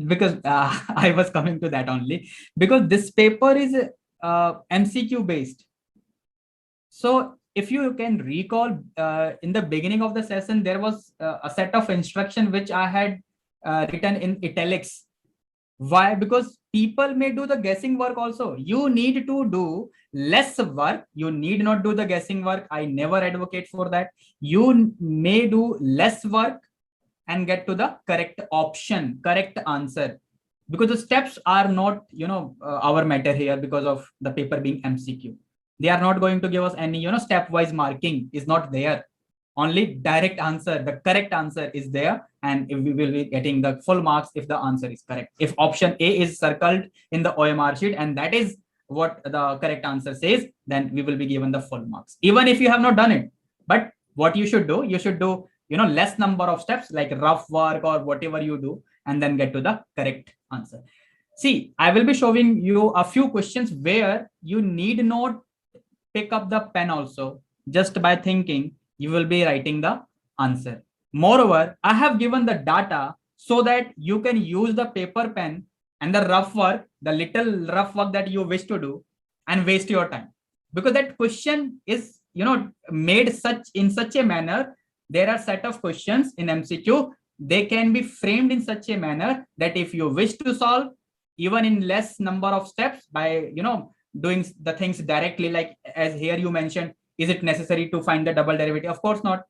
because I was coming to that only, because this paper is MCQ based. So if you can recall, in the beginning of the session, there was a set of instruction which I had written in italics. Why? Because people may do the guessing work also. You need to do less work. You need not do the guessing work. I never advocate for that. You may do less work and get to the correct option, correct answer. Because the steps are not, our matter here because of the paper being MCQ. They are not going to give us any, stepwise marking is not there. Only direct answer, the correct answer is there, and we will be getting the full marks if the answer is correct. If option A is circled in the OMR sheet and that is what the correct answer says, then we will be given the full marks, even if you have not done it. But what you should do, less number of steps, like rough work or whatever you do, and then get to the correct answer. See, I will be showing you a few questions where you need not pick up the pen also. Just by thinking, you will be writing the answer. Moreover, I have given the data so that you can use the paper pen and the rough work, the little rough work that you wish to do, and waste your time. Because that question is, made in such a manner. There are set of questions in MCQ. They can be framed in such a manner that if you wish to solve, even in less number of steps, by, doing the things directly, like as here you mentioned, is it necessary to find the double derivative? Of course not.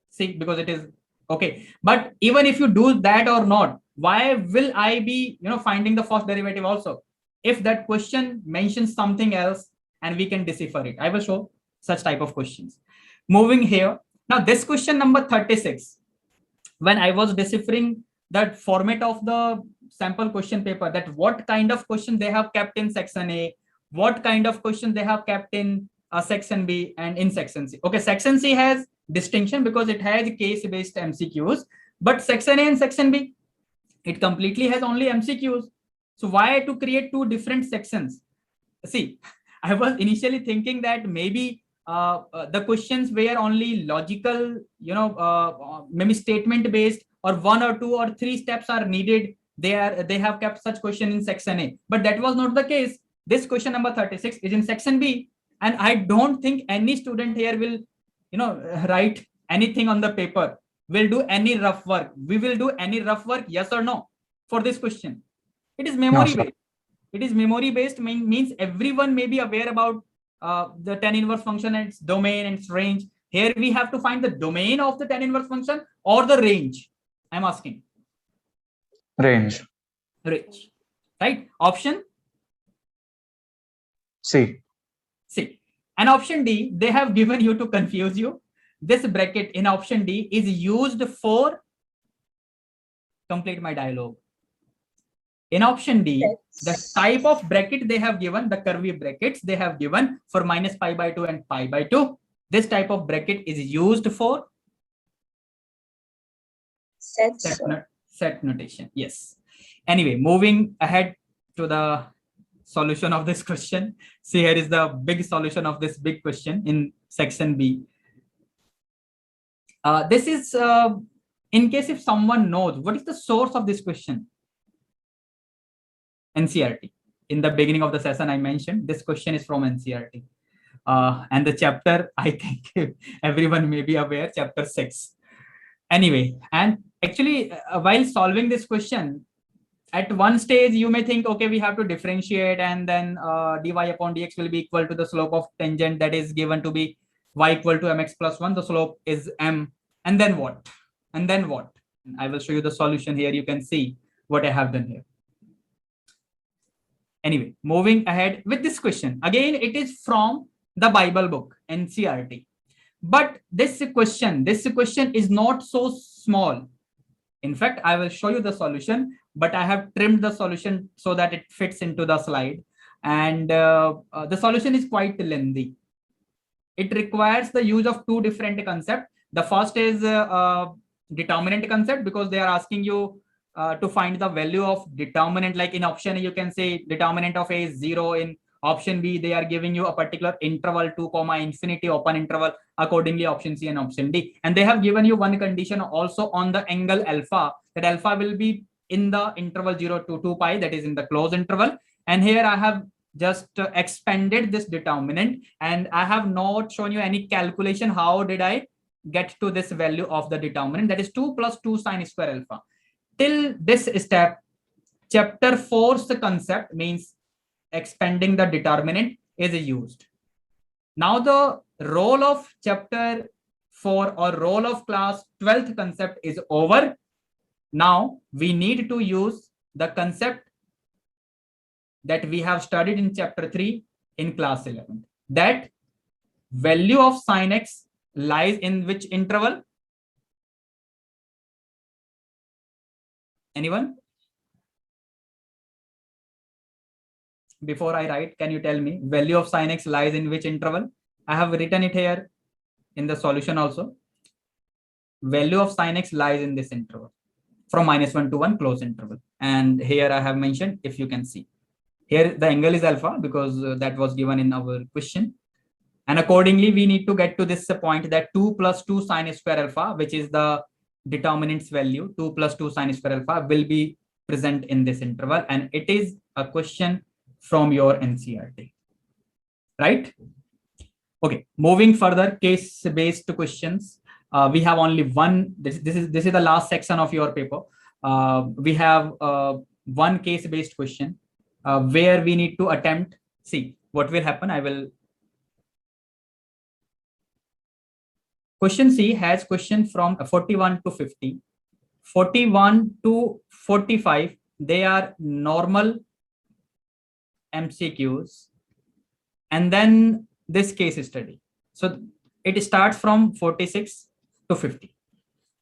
See, because it is okay. But even if you do that or not, why will I be, finding the first derivative also? If that question mentions something else and we can decipher it, I will show such type of questions. Moving here. Now, this question number 36, when I was deciphering that format of the sample question paper, that what kind of question they have kept in section A, what kind of question they have kept in section B and in section C. Okay, section C has distinction because it has case-based MCQs, but section A and section B, it completely has only MCQs. So why to create two different sections? See, I was initially thinking that maybe the questions were only logical, maybe statement based, or 1 or 2 or 3 steps are needed. They have kept such question in section A, but that was not the case. This question number 36 is in section B, and I don't think any student here will, write anything on the paper, will do any rough work. We will do any rough work, yes or no, for this question. It is memory based. It is memory based, means everyone may be aware about the tan inverse function and its domain and its range. Here we have to find the domain of the tan inverse function or the range. I'm asking. Range. Range. Right? Option C. C. And option D, they have given you to confuse you. This bracket in option D is used for, complete my dialogue. In option D, the type of bracket they have given, the curvy brackets they have given for minus pi by 2 and pi by 2. This type of bracket is used for set notation. Yes. Anyway, moving ahead to the solution of this question. See, here is the big solution of this big question in section B. This is in case if someone knows what is the source of this question. NCERT. In the beginning of the session, I mentioned this question is from NCERT. And the chapter, I think everyone may be aware, chapter 6. Anyway, and actually, while solving this question, at one stage, you may think, okay, we have to differentiate, and then dy upon dx will be equal to the slope of tangent that is given to be y equal to mx plus 1. The slope is m. And then what? And then what? I will show you the solution here. You can see what I have done here. Anyway, moving ahead with this question. Again, it is from the Bible book, NCERT. But this question is not so small. In fact, I will show you the solution, but I have trimmed the solution so that it fits into the slide. And the solution is quite lengthy. It requires the use of two different concepts. The first is determinant concept, because they are asking you to find the value of determinant. Like in option A, you can say determinant of A is 0. In option B, they are giving you a particular interval 2, infinity open interval. Accordingly, option C and option D. And they have given you one condition also on the angle alpha, that alpha will be in the interval 0 to 2 pi, that is in the closed interval. And here I have just expanded this determinant, and I have not shown you any calculation. How did I get to this value of the determinant? That is 2 plus 2 sine square alpha. Till this step, chapter 4's concept, means expanding the determinant, is used. Now the role of chapter 4 or role of class 12th concept is over. Now we need to use the concept that we have studied in chapter 3 in class 11. That value of sin x lies in which interval? Anyone? Before I write, can you tell me value of sin x lies in which interval? I have written it here in the solution also. Value of sin x lies in this interval from -1 to 1 close interval. And here I have mentioned, if you can see. Here the angle is alpha because that was given in our question. And accordingly, we need to get to this point that 2 plus 2 sine square alpha, which is the determinant's value, 2 plus 2 sine square alpha will be present in this interval. And it is a question from your NCERT, right? Okay, moving further, case-based questions. We have only one. This is the last section of your paper. We have one case-based question where we need to attempt. See what will happen. I will. Question C has question from 41 to 50. 41 to 45. They are normal MCQs, and then this case study. So it starts from 46 to 50.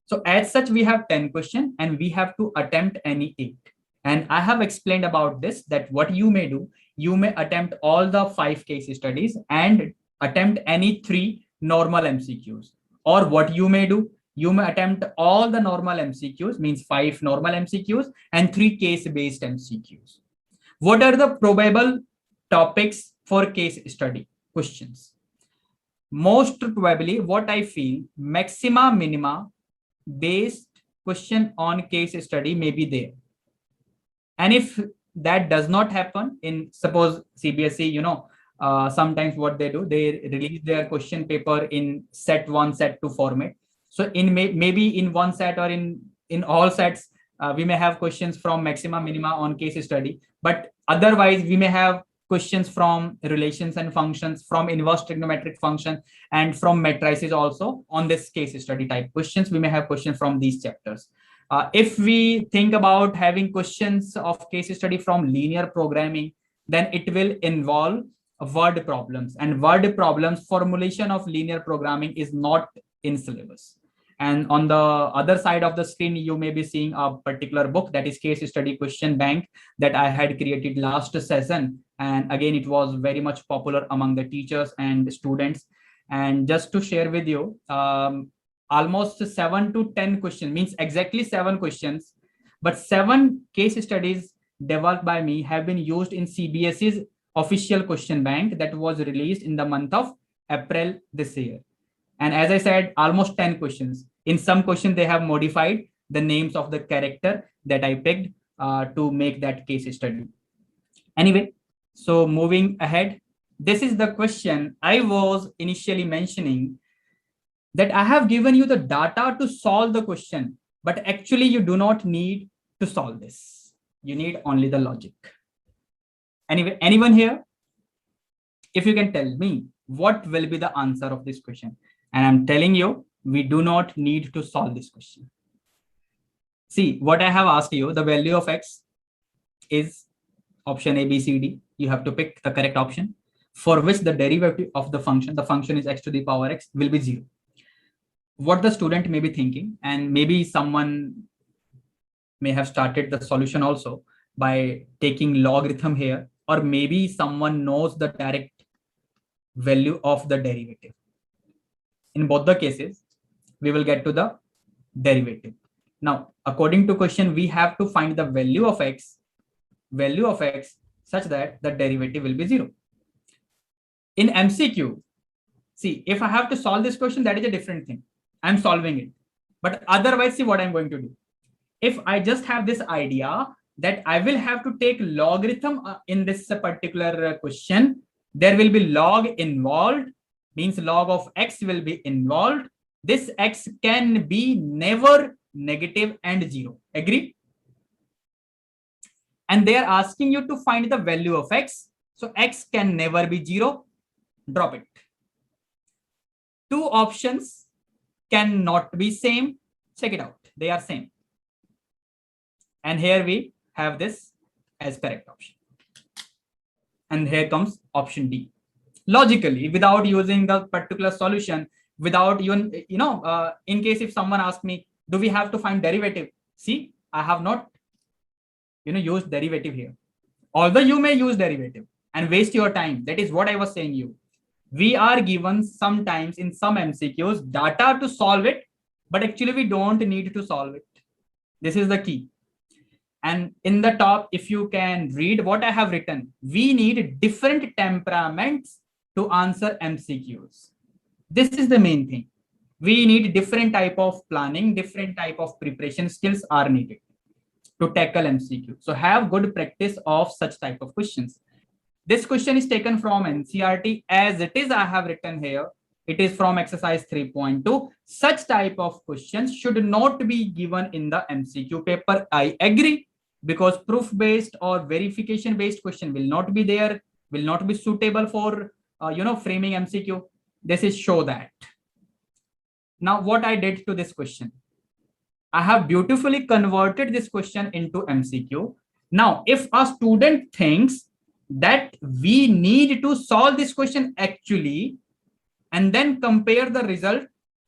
So as such, we have 10 questions and we have to attempt any 8. And I have explained about this, that what you may do, you may attempt all the 5 case studies and attempt any 3 normal MCQs. Or what you may do, you may attempt all the normal MCQs, means 5 normal MCQs and 3 case-based MCQs. What are the probable topics for case study questions? Most probably, what I feel, maxima minima based question on case study may be there. And if that does not happen, in suppose CBSE, sometimes what they do, they release their question paper in set 1, set 2 format. So in maybe in one set or in all sets, we may have questions from maxima minima on case study, but otherwise we may have questions from relations and functions, from inverse trigonometric function, and from matrices also on this case study type questions. We may have questions from these chapters. If we think about having questions of case study from linear programming, then it will involve word problems, and word problems formulation of linear programming is not in syllabus. And on the other side of the screen, you may be seeing a particular book, that is case study question bank, that I had created last session. And again, it was very much popular among the teachers and students. And just to share with you, almost 7 to 10 questions, means exactly 7 questions, but 7 case studies developed by me have been used in CBSE's official question bank that was released in the month of April this year. And as I said, almost 10 questions. In some questions, they have modified the names of the character that I picked to make that case study. Anyway, so moving ahead, this is the question I was initially mentioning, that I have given you the data to solve the question, but actually you do not need to solve this. You need only the logic. Anyway, anyone here? If you can tell me what will be the answer of this question. And I'm telling you, we do not need to solve this question. See, what I have asked you, the value of x is option A, B, C, D. You have to pick the correct option for which the derivative of the function is x to the power x, will be 0. What the student may be thinking, and maybe someone may have started the solution also by taking logarithm here, or maybe someone knows the direct value of the derivative. In both the cases, we will get to the derivative. Now, according to question, we have to find the value of x such that the derivative will be 0. In MCQ, see, if I have to solve this question, that is a different thing. I'm solving it. But otherwise, see what I'm going to do. If I just have this idea that I will have to take logarithm in this particular question. There will be log involved, means log of x will be involved. This x can be never negative and 0. Agree? And they are asking you to find the value of x. So x can never be 0. Drop it. Two options cannot be same. Check it out. They are same. And here we have this as correct option. And here comes option D. Logically, without using the particular solution, without even, in case if someone asks me, do we have to find derivative? See, I have not, used derivative here. Although you may use derivative and waste your time. That is what I was saying you. We are given sometimes in some MCQs data to solve it, but actually we don't need to solve it. This is the key. And in the top, if you can read what I have written, we need different temperaments to answer MCQs. This is the main thing. We need different type of planning, different type of preparation skills are needed to tackle MCQ. So have good practice of such type of questions. This question is taken from NCERT as it is. I have written here. It is from exercise 3.2. Such type of questions should not be given in the MCQ paper. I agree, because proof-based or verification-based question will not be there, will not be suitable for, framing MCQ. This is show that. Now, what I did to this question, I have beautifully converted this question into MCQ. Now, if a student thinks that we need to solve this question actually, and then compare the result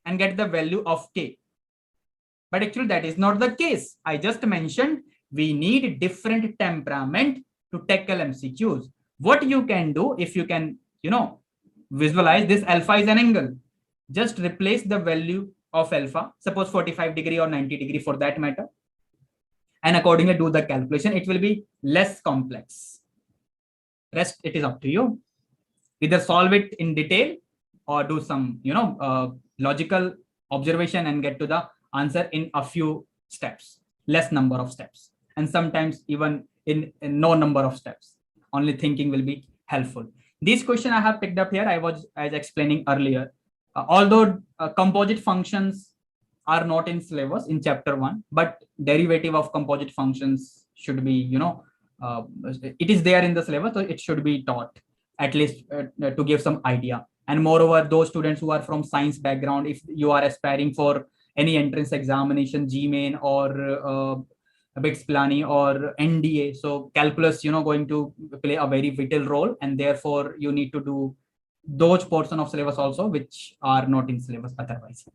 and get the value of k. But actually that is not the case. I just mentioned we need different temperament to tackle MCQs. What you can do, if you can, visualize this alpha is an angle, just replace the value of alpha, suppose 45 degree or 90 degree for that matter, and accordingly do the calculation. It will be less complex. Rest, it is up to you. Either solve it in detail or do some, logical observation and get to the answer in a few steps, less number of steps, and sometimes even in no number of steps. Only thinking will be helpful. This question I have picked up here, I was explaining earlier. Although composite functions are not in syllabus in chapter 1, but derivative of composite functions should be, it is there in the syllabus, so it should be taught at least to give some idea. And moreover, those students who are from science background, if you are aspiring for any entrance examination, GMAIN or BITS Pilani or NDA, so calculus, going to play a very vital role, and therefore you need to do those portion of syllabus also which are not in syllabus otherwise.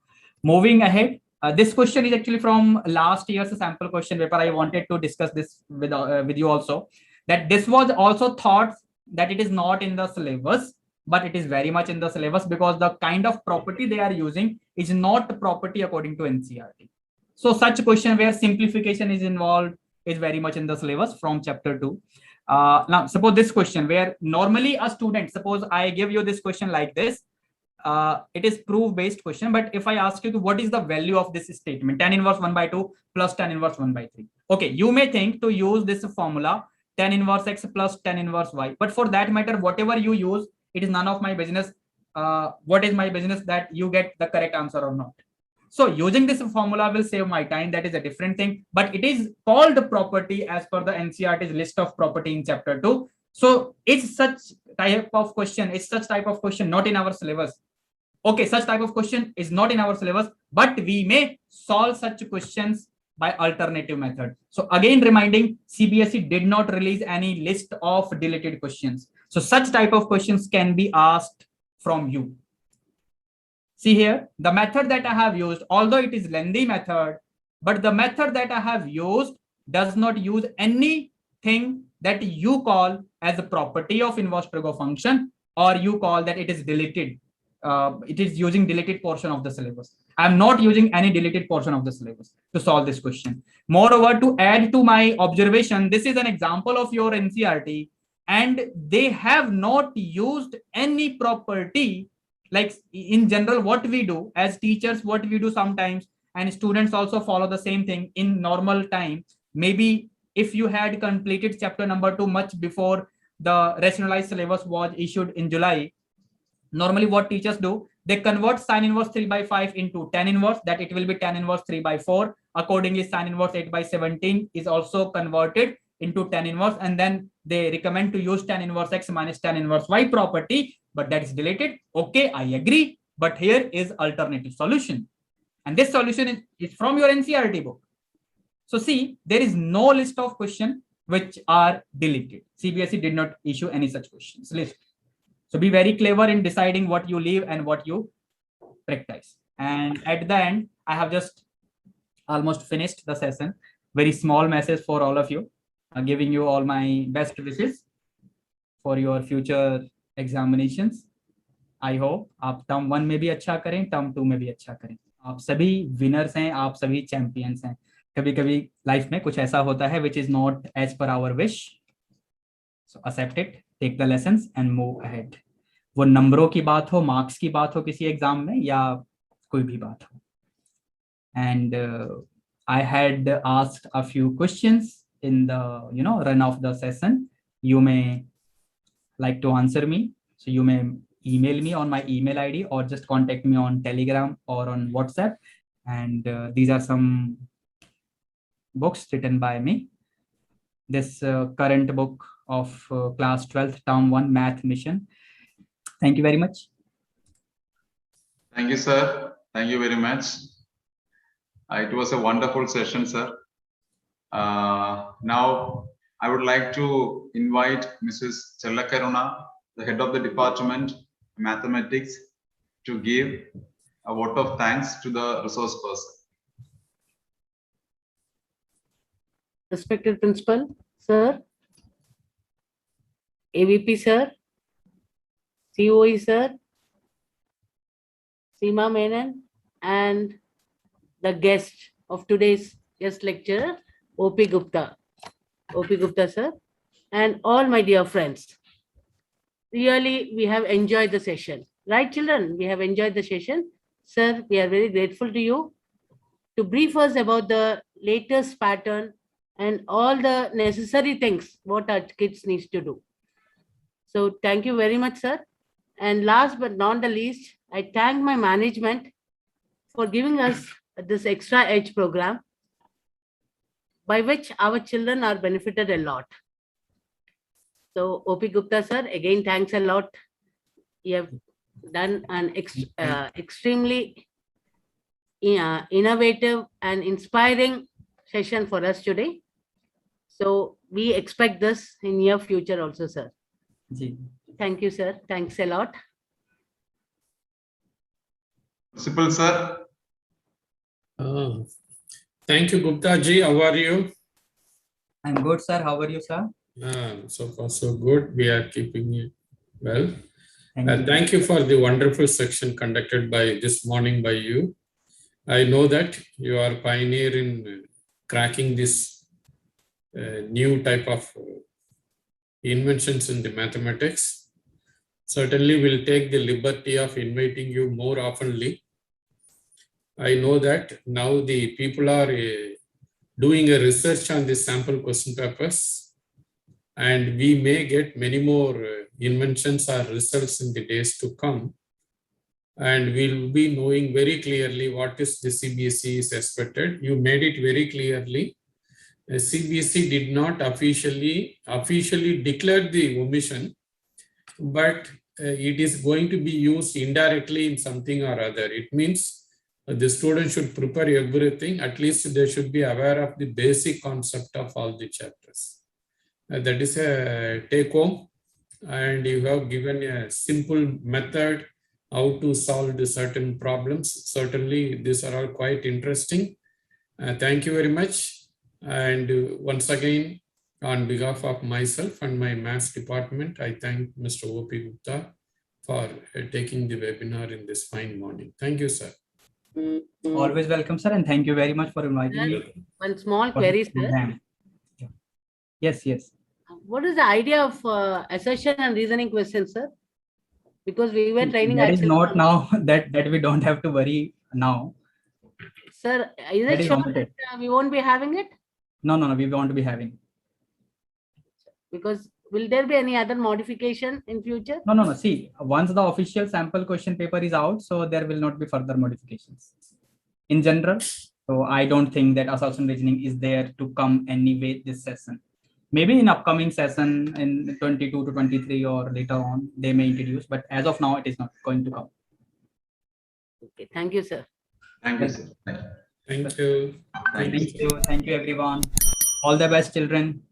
Moving ahead, this question is actually from last year's sample question paper. I wanted to discuss this with you also, that this was also thought that it is not in the syllabus, but it is very much in the syllabus, because the kind of property they are using is not property according to NCERT. So such question where simplification is involved is very much in the syllabus from chapter 2. Now, suppose this question where normally a student, suppose I give you this question like this, it is proof-based question, but if I ask you to what is the value of this statement, tan inverse 1 by 2 plus tan inverse 1 by 3. Okay, you may think to use this formula, tan inverse x plus tan inverse y, but for that matter, whatever you use, it is none of my business. What is my business that you get the correct answer or not? So using this formula will save my time. That is a different thing, but it is called property as per the NCERT's list of property in chapter 2. So it's such type of question, not in our syllabus. Okay, such type of question is not in our syllabus, but we may solve such questions by alternative method. So again, reminding, CBSE did not release any list of deleted questions. So such type of questions can be asked from you. See here, the method that I have used, although it is lengthy method, but the method that I have used does not use anything that you call as a property of inverse trigo function, or you call that it is deleted. It is using deleted portion of the syllabus. I'm not using any deleted portion of the syllabus to solve this question. Moreover, to add to my observation, this is an example of your NCERT, and they have not used any property. Like in general, what we do as teachers, what we do sometimes, and students also follow the same thing in normal time. Maybe if you had completed chapter number 2 much before the rationalized syllabus was issued in July, normally what teachers do, they convert sin inverse 3 by 5 into tan inverse, that it will be tan inverse 3 by 4. Accordingly, sin inverse 8 by 17 is also converted into tan inverse, and then they recommend to use tan inverse x minus tan inverse y property, but that is deleted. Okay, I agree, but here is alternative solution, and this solution is from your NCERT book. So see, there is no list of questions which are deleted. CBSE did not issue any such questions list. So be very clever in deciding what you leave and what you practice. And at the end, I have just almost finished the session. Very small message for all of you, giving you all my best wishes for your future examinations. I hope आप term 1 में भी अच्छा करें, term 2 में भी अच्छा करें. आप सभी winners हैं, आप सभी champions हैं. कभी-कभी लाइफ में कुछ ऐसा होता है which is not as per our wish. So accept it, take the lessons and move ahead. वो नंबरों की बात हो, मार्क्स की बात हो किसी एग्जाम में, या कोई भी बात हो. And I had asked a few questions in the run of the session. You may like to answer me, so you may email me on my email ID or just contact me on Telegram or on WhatsApp. And these are some books written by me. This current book of class 12th term 1 math mission. Thank you very much. Thank you, sir. Thank you very much. It was a wonderful session, sir. Now, I would like to invite Mrs. Chellakaruna, the head of the department, mathematics, to give a vote of thanks to the resource person. Respected Principal, Sir, AVP Sir, COE Sir, Seema Menon, and the guest of today's guest lecturer, OP Gupta. OP Gupta Sir, and all my dear friends. Really, we have enjoyed the session. Right, children? We have enjoyed the session. Sir, we are very grateful to you to brief us about the latest pattern and all the necessary things what our kids needs to do. So thank you very much, sir. And last but not the least, I thank my management for giving us this extra edge program by which our children are benefited a lot. So OP Gupta sir, again, thanks a lot. You have done an extremely innovative and inspiring session for us today. So we expect this in near future also, sir. Ji. Thank you, sir. Thanks a lot. Principal, sir. Thank you, Gupta ji. How are you? I'm good, sir. How are you, sir? So far, so good. We are keeping it well. Thank you. Thank you for the wonderful section conducted by this morning by you. I know that you are pioneer in cracking this new type of inventions in the mathematics. Certainly, we'll take the liberty of inviting you more oftenly. I know that now the people are doing a research on the sample question papers, and we may get many more inventions or results in the days to come. And we'll be knowing very clearly what is the CBSE is expected. You made it very clearly. CBSE did not officially declare the omission, but it is going to be used indirectly in something or other. It means the student should prepare everything. At least they should be aware of the basic concept of all the chapters. That is a take home, and you have given a simple method how to solve the certain problems. Certainly, these are all quite interesting. Thank you very much. And once again, on behalf of myself and my maths department, I thank Mr. OP Gupta for taking the webinar in this fine morning. Thank you, sir. Always welcome, sir, and thank you very much for inviting me. One small for query, this sir. program. Yes, yes. What is the idea of assertion and reasoning questions, sir? Because we were training. That is ourselves not on- now that we don't have to worry now. Sir, is That it is sure omitted. that we won't be having it? No, we want to be having. Because will there be any other modification in future? No. See, once the official sample question paper is out, so there will not be further modifications in general. So I don't think that assumption reasoning is there to come anyway this session. Maybe in upcoming session in 22 to 23 or later on, they may introduce, but as of now, it is not going to come. Okay, thank you, sir. Thank you, sir. Thank you. Thank you. Thank you. Thank you everyone. All the best, children.